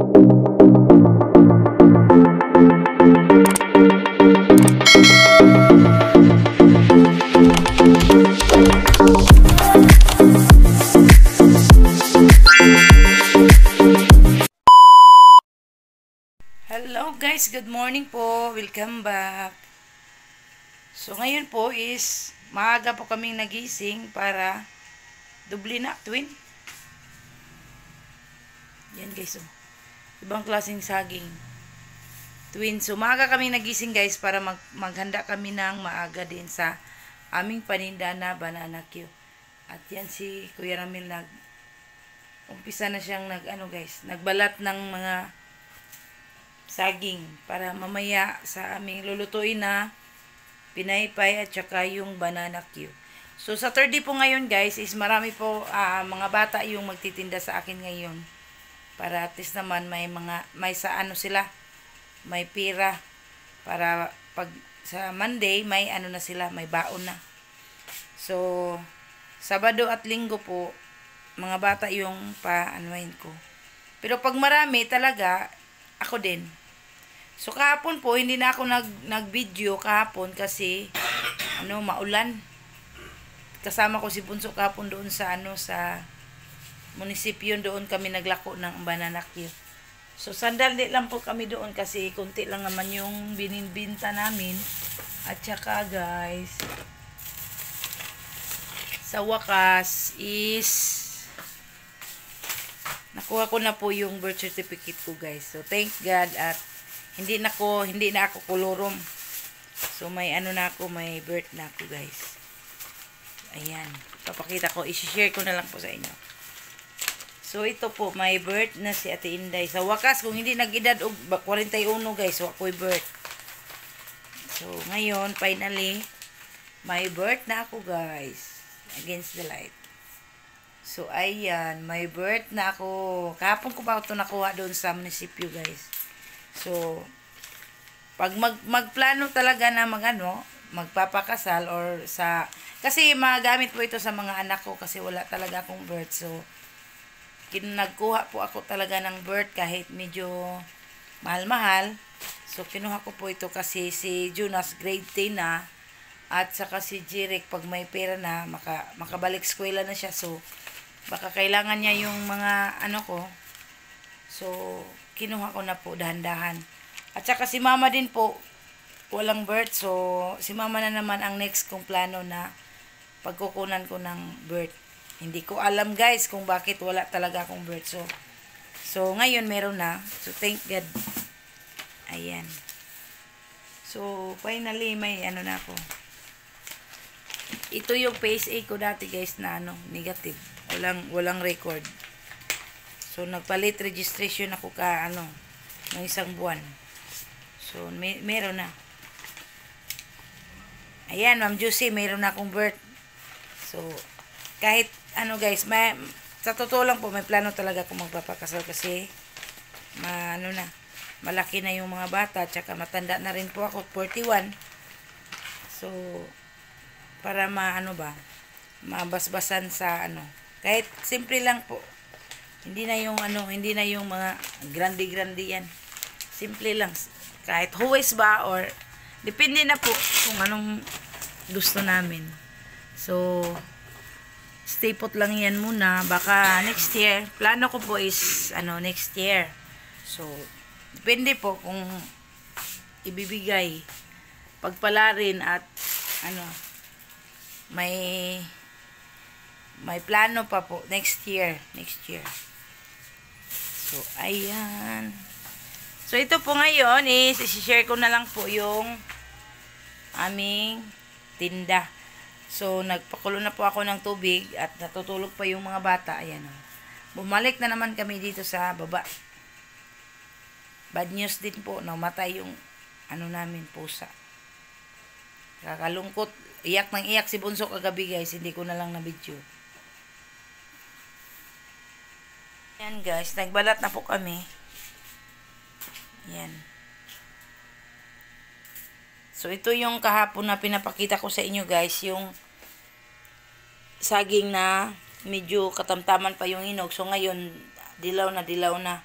Hello guys, good morning po. Welcome back. So ngayon po is maaga po kaming nagising para dubli na twin. Yan guys, oh. Ibang klaseng saging. Twin. So maaga kaming nagising guys para maghanda kami ng maaga din sa aming paninda na banana Q. At yan si Kuya Ramil umpisa na siyang nagbalat ng mga saging para mamaya sa aming lulutuin na pinaypay at saka yung banana Q. So Saturday po ngayon guys is marami po mga bata yung magtitinda sa akin ngayon. Para at least naman may sa ano sila, may pira para pag sa Monday may ano na sila, may baon na. So Sabado at Linggo po mga bata yung paanuhin ko. Pero pag marami talaga ako din. So kahapon po hindi na ako nag-video kahapon kasi maulan. Kasama ko si Bunso kahapon doon sa sa munisipyo, doon kami naglako ng banana Q. So sandali lang po kami doon kasi konti lang naman yung bininbinta namin. At saka guys, sa wakas is nakuha ko na po yung birth certificate ko guys. So thank God at hindi na ako kolorom. So may may birth na ako guys. Ayan, papakita ko, i-share ko na lang po sa inyo. So ito po, may birth na si Ate Inday. Sa wakas, kung hindi nag-edad og 41 guys, so ako'y birth. So ngayon, finally, may birth na ako guys. Against the light. So ayan, may birth na ako. Kahapon ko pa ito nakuha doon sa munisipyo guys. So pag magplano talaga na magpapakasal or kasi magamit po ito sa mga anak ko kasi wala talaga akong birth. So nagkuha po ako talaga ng birth kahit medyo mahal-mahal. So kinuha ko po ito kasi si Jonas grade 10 na at saka si Jirek pag may pera na makabalik eskwela na siya. So baka kailangan niya yung mga ko. So kinuha ko na po dahan-dahan. At saka si mama din po walang birth. So si mama na naman ang next kong plano na pagkukunan ko ng birth. Hindi ko alam guys kung bakit wala talaga akong birth. So ngayon meron na. So thank God. Ayan. So finally may na ako. Ito yung PSA ko dati guys na negative. Walang record. So nagpalit registration ako ng isang buwan. So meron na. Ayan, Ma'am Juicy, meron na akong birth. So kahit guys, sa totoo lang po may plano talaga akong magpapakasal kasi malaki na yung mga bata, tsaka matanda na rin po ako, 41. So para mabasbasan sa kahit simple lang po. Hindi na yung mga grande yan. Simple lang. Kahit huwes ba or depende na po kung anong gusto namin. So stay put lang yan muna. Baka next year. Plano ko po is next year. So depende po kung ibibigay. Pagpalarin at may plano pa po next year. So ayan. So ito po ngayon is i-share ko na lang po yung aming tinda. So nagpakulo na po ako ng tubig at natutulog pa yung mga bata. Ayan o. Bumalik na naman kami dito sa baba. Bad news din po. Namatay yung namin pusa. Kakalungkot. Iyak ng iyak si Bunso kagabi guys. Hindi ko na lang na-video. Ayan guys. Nagbalat na po kami. Ayan. So ito yung kahapon na pinapakita ko sa inyo guys. Yung saging na medyo katamtaman pa yung hinog. So ngayon dilaw na.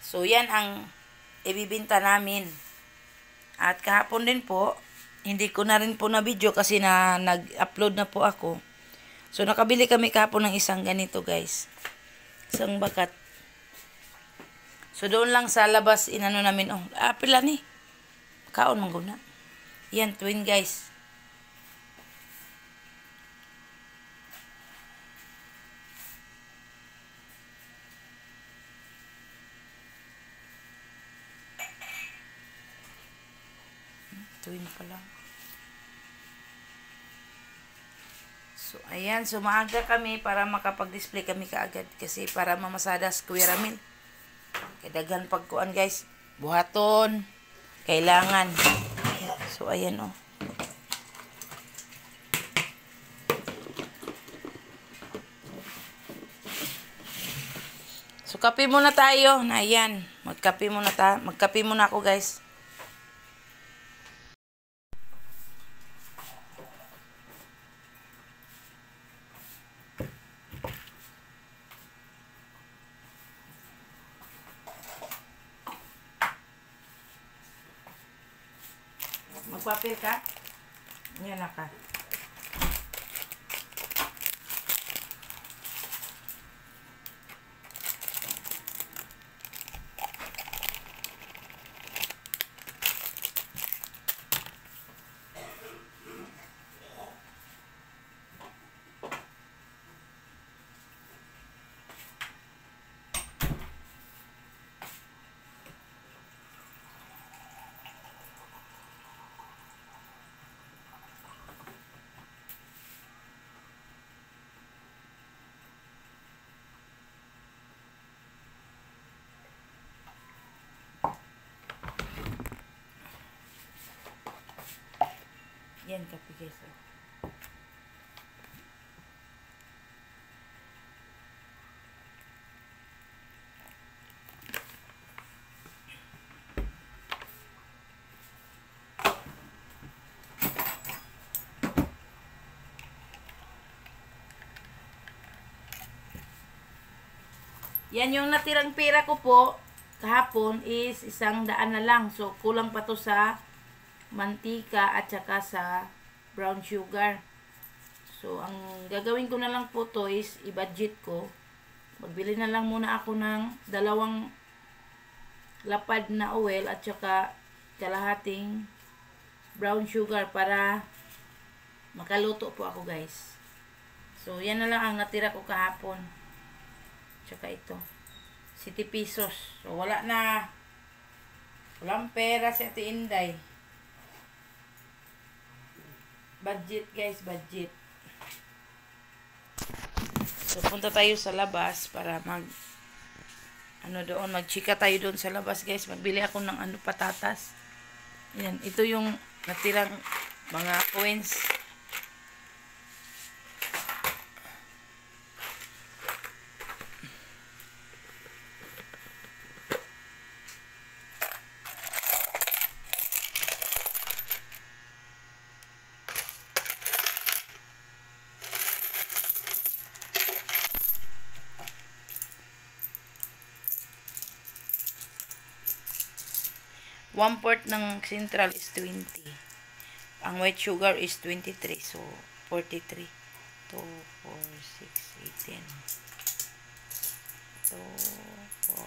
So, yan ang ibibinta namin. At kahapon din po, hindi ko na rin po na video kasi nag-upload na po ako. So, nakabili kami kahapon ng isang ganito, guys. Isang bakat. So, doon lang sa labas, inano namin, pila ni. Kaon mangguna. Yan, twin, guys. Twin pa lang. So, ayan. So, maaga kami para makapag-display kami kaagad. Kasi para mamasadas Kuya Ramil. Kadagan pagkuan, guys. Buhaton. Kailangan. So, ayan, oh. So, kape muna tayo. Na, ayan. Magkape muna Magkape muna ako, guys. Magpapil ka? Yan na ka. Yan, kape, guys. Yan yung natirang pera ko po kahapon is 100 na lang. So, kulang pa to sa mantika at saka sa brown sugar. So, ang gagawin ko na lang po to is i-budget ko. Magbili na lang muna ako ng 2 lapad na oil at saka kalahating brown sugar para makaluto po ako, guys. So, yan na lang ang natira ko kahapon. Tsaka ito. 70 pesos. So, walang pera si Ate Inday. Budget, guys, budget. So, punta tayo sa labas para magchika tayo doon sa labas, guys. Magbili ako ng patatas. Ayan, ito yung natirang mga coins. One port ng Central is 20. Ang white sugar is 23. So, 43. 2, 4, 6, 8, 10. 2, 4,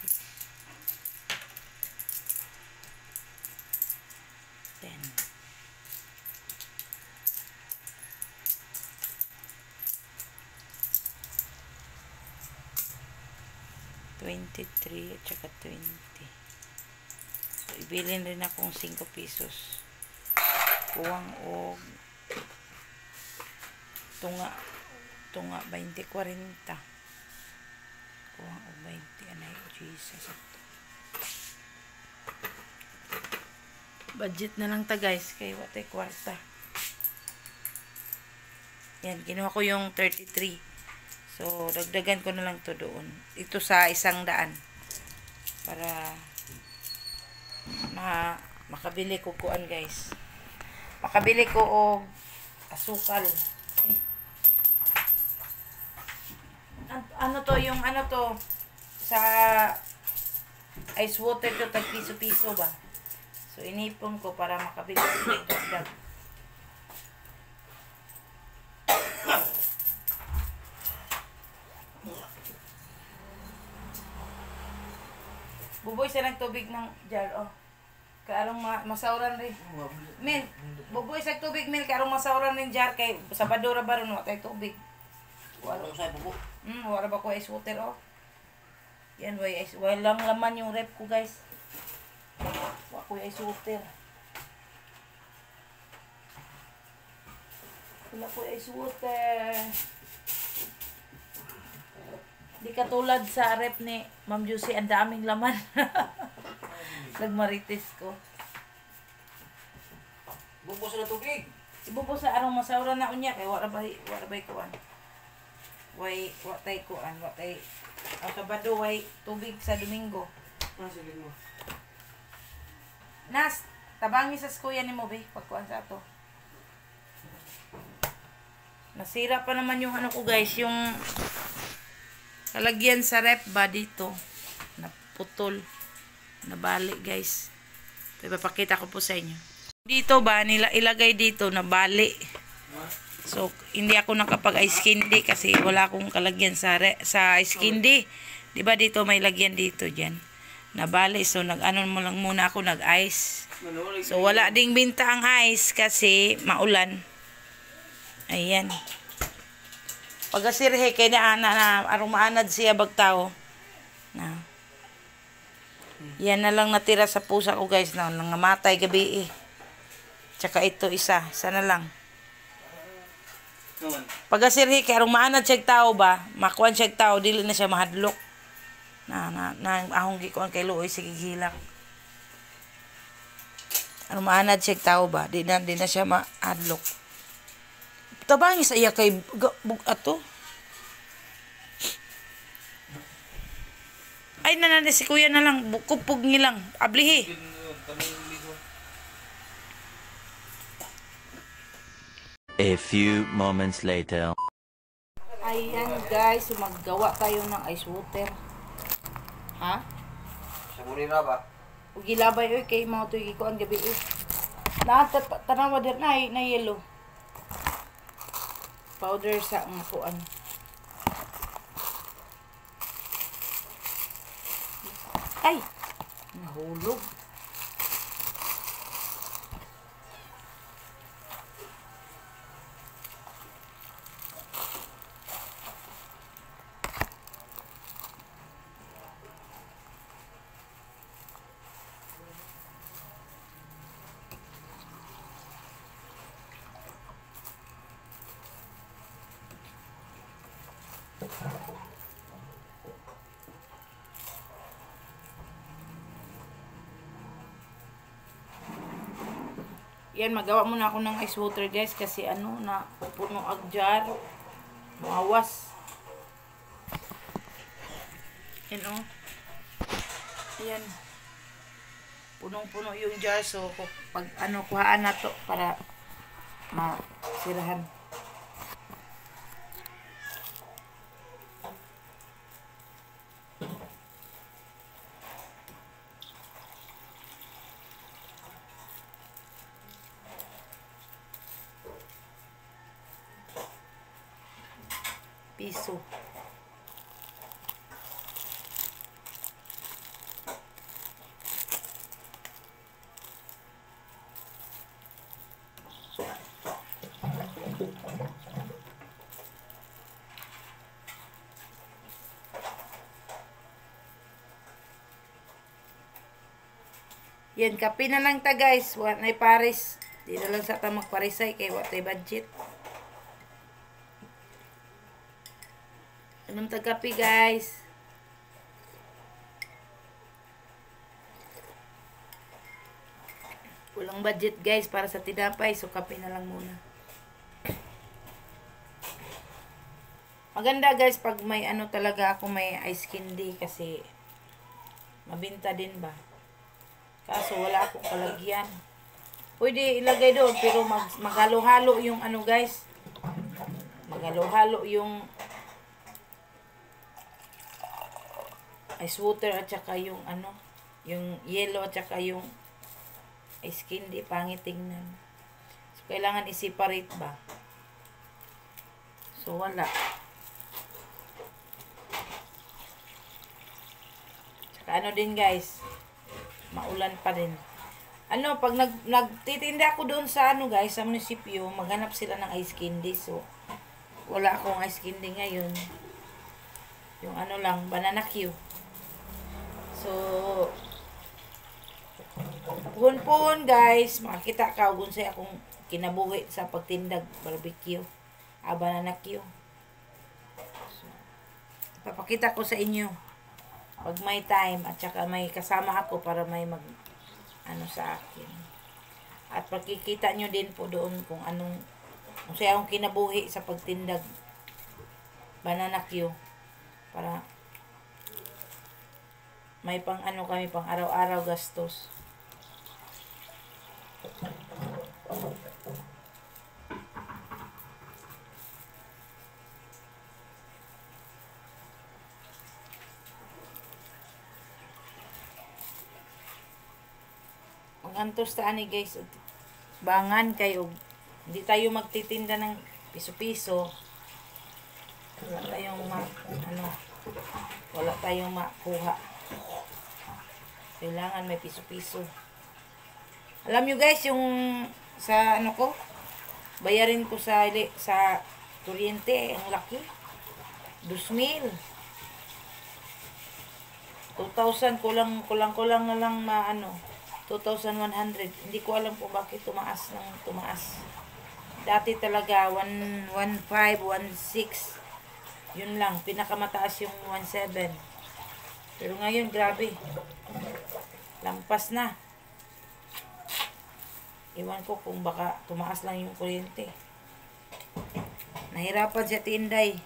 6, 10. 23 at saka 20. Ibilin rin akong 5 pesos. Kuwang og tunga 20-40. Kuwang og 20 anay Jesus. Budget na lang ta, guys, kay watay kwarta. Yan, kinuha ko yung 33. So, dagdagan ko na lang to doon. Ito sa 100 para makabili ko kuan, guys. Makabili ko og asukal. Ano to, sa ice water ko tag piso-piso ba. So inipon ko para makabili ko ng dagdag. Buboy sa nagtubig ng jar, oh. Karong masauran rin. Min, buboy sa tubig, min, karong masauran rin jar kay Sabado ra ba ron tay tubig. Wala sa bubo. Wala ba ko ice water, oh. Yan, walang laman yung rep ko, guys. Wala ko ice water. Wala ko ice water. Di katulad sa rep ni Ma'am Juicy, ang daming laman. Nagmarites ko. Bubos na tubig. Ibubos sa arong masawra na unya kay wala bay kuan. Watay kuan, watay ang Sabado way tubig sa Domingo. Sige mo. Nas, tabangi sa kuya nimo be pagkuan sa ato. Nasira pa naman yung ano ko, guys, yung kalagyan sa rep ba dito. Naputol. Nabali, guys. Ipapakita ko po sa inyo. Dito ba, nila ilagay dito, nabali. So, hindi ako nakapag-ice candy kasi wala akong kalagyan sa ice candy. Diba dito may lagyan dito dyan. Nabali. So, nag-ano mo lang muna ako, nag-ice. So, wala ding binta ang ice kasi maulan. Ayan. Pag-asirhe kay na arong maanad siya bagtao. Na. Yan na lang natira sa pusa ko, guys, na nangamatay gabi eh. Tsaka ito isa na lang. Pag-asirhe kay arong maanad siya tao ba, makuan siya tao, dili na siya mahadlok. Na ahong gikuan kay Luoy sige hilak. Arong maanad siya tao ba, di na siya mahadlok. Tabangi sa iya kay ato. Ay nanane si kuya na lang, kupog ni lang, ablihi. A few moments later. Ayan, guys, maggawa tayo ng ice water. Ha? Saburi na ba? Ug gilabay oy kay mga tuy ko ang gabi eh. Tanawa dir na yellow. Powder sa kuan. Ay, nahulog. Yan, magawa muna ako ng ice water, guys, kasi ano, na puno ang jar. Mawas. Yan, oh. Yan. Punong-puno yung jar. So, pag ano, kuhaan na to para masirahan. Piso. Yan, kape na lang ta, guys. Wa na pares. Di na lang sa ta magparisay kay wa tay budget. Anong tagapi, guys? Walang budget, guys, para sa tinapay. So, kape na lang muna. Maganda, guys, pag may ano talaga ako, may ice candy. Kasi, mabinta din ba? Kaso, wala akong kalagyan. Pwede ilagay doon, pero maghalo-halo yung ano, guys. Maghalo-halo yung ice water at saka yung ano, yung yellow at saka yung ice candy, pangit tingnan. So, kailangan i-separate ba? So, wala. Saka ano din guys, maulan pa rin. Ano, pag nagtitinda ako doon sa ano guys, sa munisipyo, maghanap sila ng ice candy. So, wala akong ice candy ngayon. Yung ano lang, banana Q. So, puhon-puhon guys, makakita ka kung sa akong kinabuhi sa pagtindag barbecue. Banana Q. So, ipapakita ko sa inyo pag may time at saka may kasama ako para may mag ano sa akin. At pagkikita nyo din po doon kung anong kung sa akong kinabuhi sa pagtindag banana Q para may pang ano kami pang araw-araw gastos. Ang antos taan ni guys, bangan kayo. Hindi tayo magtitinda ng piso-piso. Wala tayong wala tayong makuha. Kailangan may piso-piso. Alam nyo guys, yung sa ano ko, bayarin ko sa kuryente, ang laki. 2,000. 2,000 kulang na lang 2,100. Hindi ko alam kung bakit tumaas. Dati talaga 1,15, 1,6. Yun lang, pinakamataas yung 1,7. Pero ngayon, grabe. Lampas na. Iwan ko kung baka tumaas lang yung kuryente. Nahirapan siya tinday.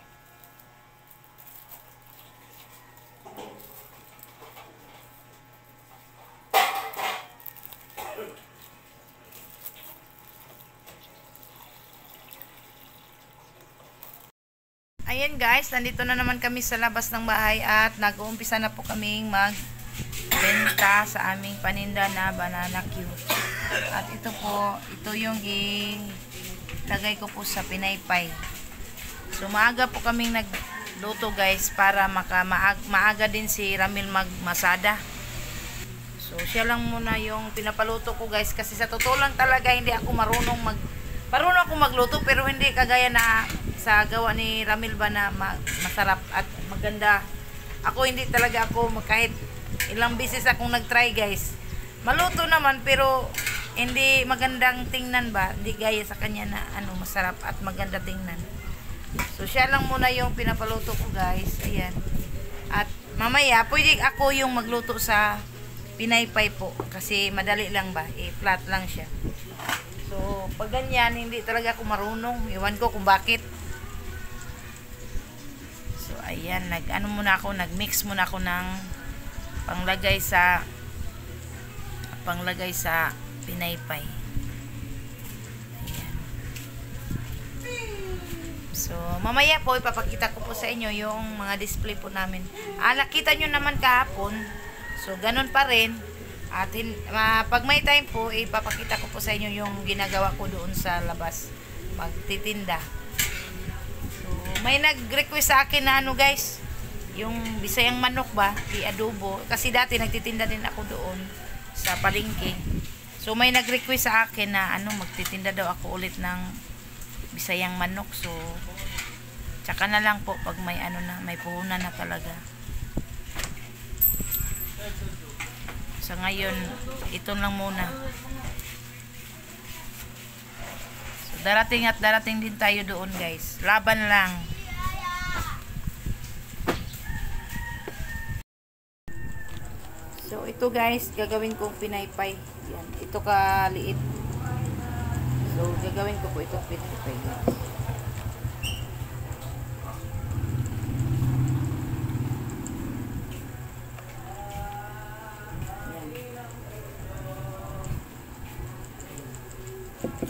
Ayan guys, nandito na naman kami sa labas ng bahay at nag-uumpisa na po kaming magbenta sa aming paninda na banana Q. At ito po, ito yung ilagay ko po sa pinaypay. So maaga po kaming nagluto guys para maaga din si Ramil magmasada. So siya lang muna yung pinapaluto ko guys kasi sa totoo lang talaga hindi ako marunong magluto pero hindi kagaya na sa gawa ni Ramil ba na masarap at maganda. Ako hindi talaga ako kahit ilang beses akong nagtry guys. Maluto naman pero hindi magandang tingnan ba. Hindi gaya sa kanya na masarap at maganda tingnan. So siya lang muna yung pinapaluto ko guys. Ayan. At mamaya pwede ako yung magluto sa pinaypay po kasi madali lang ba. Flat lang siya. So pag ganyan hindi talaga ako marunong. Iwan ko kung bakit. Ayan, nag-mix muna ako ng panglagay sa pinaypay. Ayan. So, mamaya po ipapakita ko po sa inyo yung mga display po namin. Nakita nyo naman kahapon. So, ganun pa rin. At pag may time po, ipapakita ko po sa inyo yung ginagawa ko doon sa labas. Magtitinda. May nag-request sa akin na guys, yung bisayang manok ba, i-adobo. Kasi dati nagtitinda din ako doon sa palengke. So may nag-request sa akin na magtitinda daw ako ulit ng bisayang manok. So tsaka na lang po pag may may puhunan na talaga. So ngayon, ito lang muna. Darating at darating din tayo doon guys. Laban lang. So ito guys, gagawin kong pinaypay. Yan, ito kaliit. So gagawin ko po itong pinaypay guys.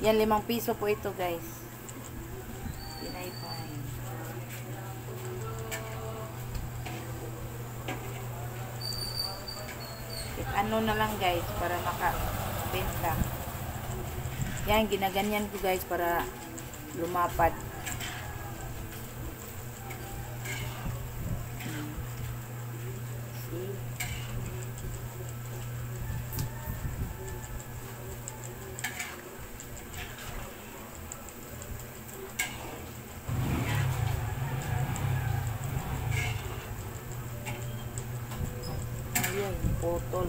Yan, 5 piso po ito guys. Pinaypay. ano na lang guys, para makabenta. Yan, ginaganyan ko guys para lumapad. See? Ayan, potol.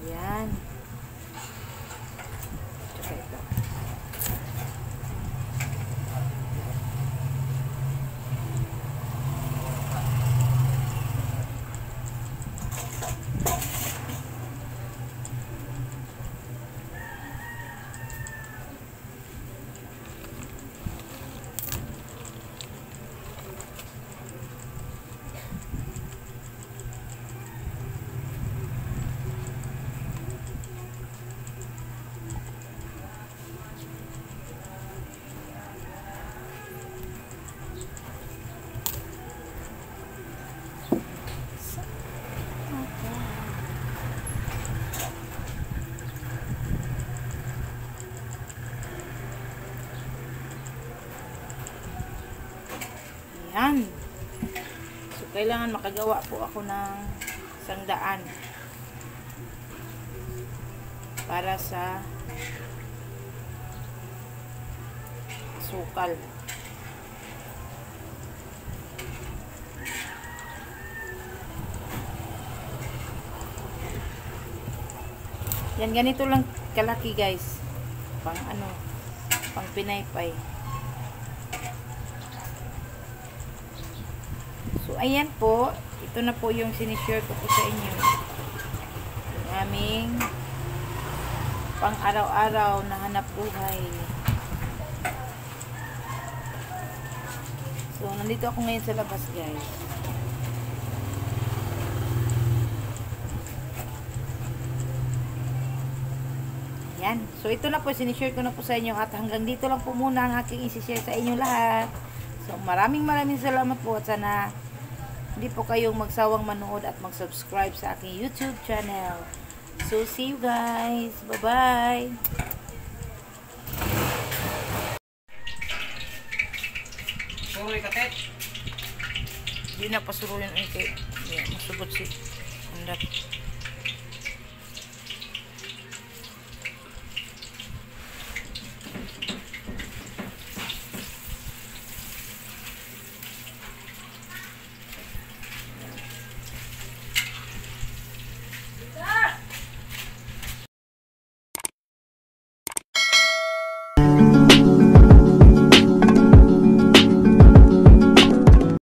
Yan. Tsaka ito. Yan. So, kailangan makagawa po ako ng 100 para sa sukal. Yan, ganito lang kalaki guys. Pang ano, pang pinaypay. So, ayan po. Ito na po yung sinishare ko po sa inyo. Yung aming pang araw-araw na hanap buhay. So, nandito ako ngayon sa labas, guys. Yan. So, ito na po. Sinishare ko na po sa inyo. At hanggang dito lang po muna ang aking isishare sa inyo lahat. So, maraming salamat po. At sana hindi po kayong magsawang manood at mag-subscribe sa aking YouTube channel. So, see you guys. Bye-bye. Sorry, katet. Hindi na pasuro yun. Okay. Yeah, masubot si Andat.